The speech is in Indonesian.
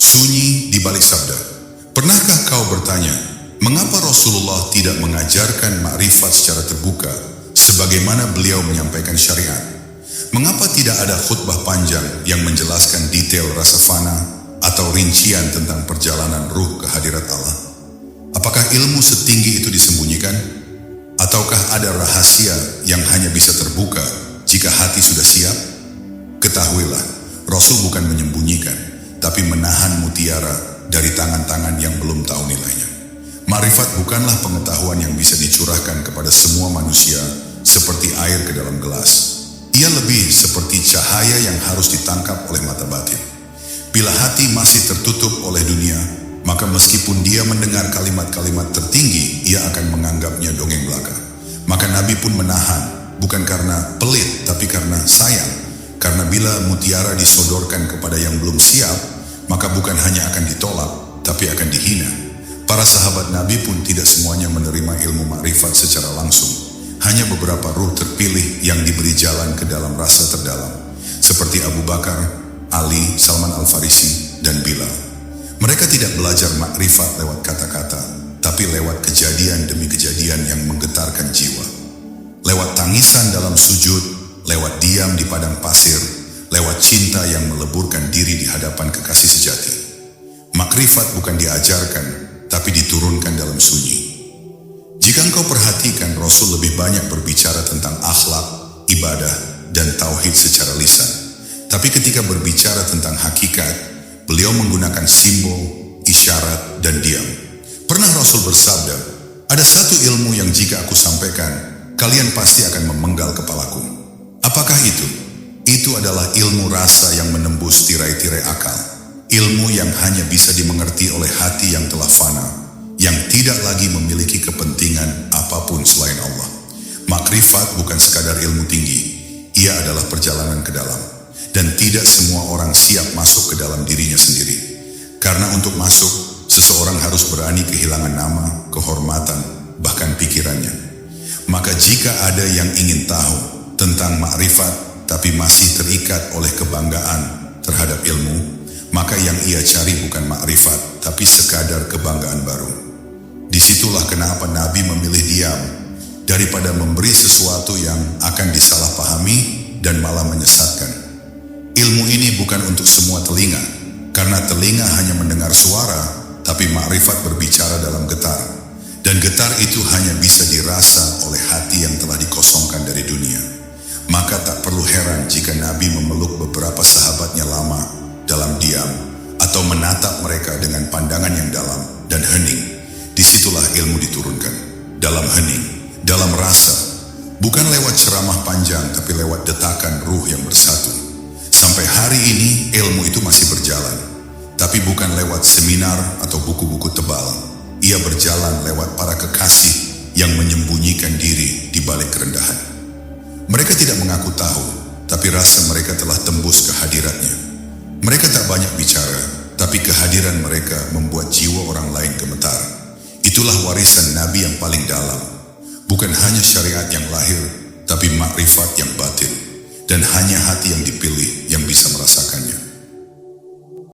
Sunyi di balik sabda. Pernahkah kau bertanya, mengapa Rasulullah tidak mengajarkan makrifat secara terbuka sebagaimana beliau menyampaikan syariat? Mengapa tidak ada khutbah panjang yang menjelaskan detail rasa fana atau rincian tentang perjalanan ruh ke hadirat Allah? Apakah ilmu setinggi itu disembunyikan? Ataukah ada rahasia yang hanya bisa terbuka jika hati sudah siap? Ketahuilah, Rasul bukan menyembunyikan, tapi menahan mutiara dari tangan-tangan yang belum tahu nilainya. Makrifat bukanlah pengetahuan yang bisa dicurahkan kepada semua manusia seperti air ke dalam gelas. Ia lebih seperti cahaya yang harus ditangkap oleh mata batin. Bila hati masih tertutup oleh dunia, maka meskipun dia mendengar kalimat-kalimat tertinggi, ia akan menganggapnya dongeng belaka. Maka Nabi pun menahan, bukan karena pelit, tapi karena sayang. Karena bila mutiara disodorkan kepada yang belum siap, maka bukan hanya akan ditolak, tapi akan dihina. Para sahabat Nabi pun tidak semuanya menerima ilmu makrifat secara langsung. Hanya beberapa ruh terpilih yang diberi jalan ke dalam rasa terdalam, seperti Abu Bakar, Ali, Salman Al-Farisi, dan Bilal. Mereka tidak belajar makrifat lewat kata-kata, tapi lewat kejadian demi kejadian yang menggetarkan jiwa. Lewat tangisan dalam sujud, lewat diam di padang pasir, lewat cinta yang meleburkan diri di hadapan kekasih sejati. Makrifat bukan diajarkan, tapi diturunkan dalam sunyi. Jika engkau perhatikan, Rasul lebih banyak berbicara tentang akhlak, ibadah, dan tauhid secara lisan. Tapi ketika berbicara tentang hakikat, beliau menggunakan simbol, isyarat, dan diam. Pernah Rasul bersabda, ada satu ilmu yang jika aku sampaikan, kalian pasti akan memenggal kepalaku. Apakah itu? Itu adalah ilmu rasa yang menembus tirai-tirai akal. Ilmu yang hanya bisa dimengerti oleh hati yang telah fana, yang tidak lagi memiliki kepentingan apapun selain Allah. Makrifat bukan sekadar ilmu tinggi, ia adalah perjalanan ke dalam. Dan tidak semua orang siap masuk ke dalam dirinya sendiri. Karena untuk masuk, seseorang harus berani kehilangan nama, kehormatan, bahkan pikirannya. Maka jika ada yang ingin tahu tentang makrifat, tapi masih terikat oleh kebanggaan terhadap ilmu, maka yang ia cari bukan makrifat, tapi sekadar kebanggaan baru. Disitulah kenapa Nabi memilih diam, daripada memberi sesuatu yang akan disalahpahami dan malah menyesatkan. Ilmu ini bukan untuk semua telinga, karena telinga hanya mendengar suara, tapi makrifat berbicara dalam getar. Dan getar itu hanya bisa dirasa oleh hati yang telah dikosongkan dari dunia. Maka tak perlu heran jika Nabi memeluk beberapa sahabatnya lama dalam diam, atau menatap mereka dengan pandangan yang dalam dan hening. Disitulah ilmu diturunkan, dalam hening, dalam rasa, bukan lewat ceramah panjang, tapi lewat detakan ruh yang bersatu. Sampai hari ini ilmu itu masih berjalan, tapi bukan lewat seminar atau buku-buku tebal. Ia berjalan lewat para kekasih yang menyembunyikan diri di balik kerendahan. Mereka tidak mengaku tahu, tapi rasa mereka telah tembus ke hadiratnya. Mereka tak banyak bicara, tapi kehadiran mereka membuat jiwa orang lain gemetar. Itulah warisan Nabi yang paling dalam. Bukan hanya syariat yang lahir, tapi makrifat yang batin. Dan hanya hati yang dipilih yang bisa merasakannya.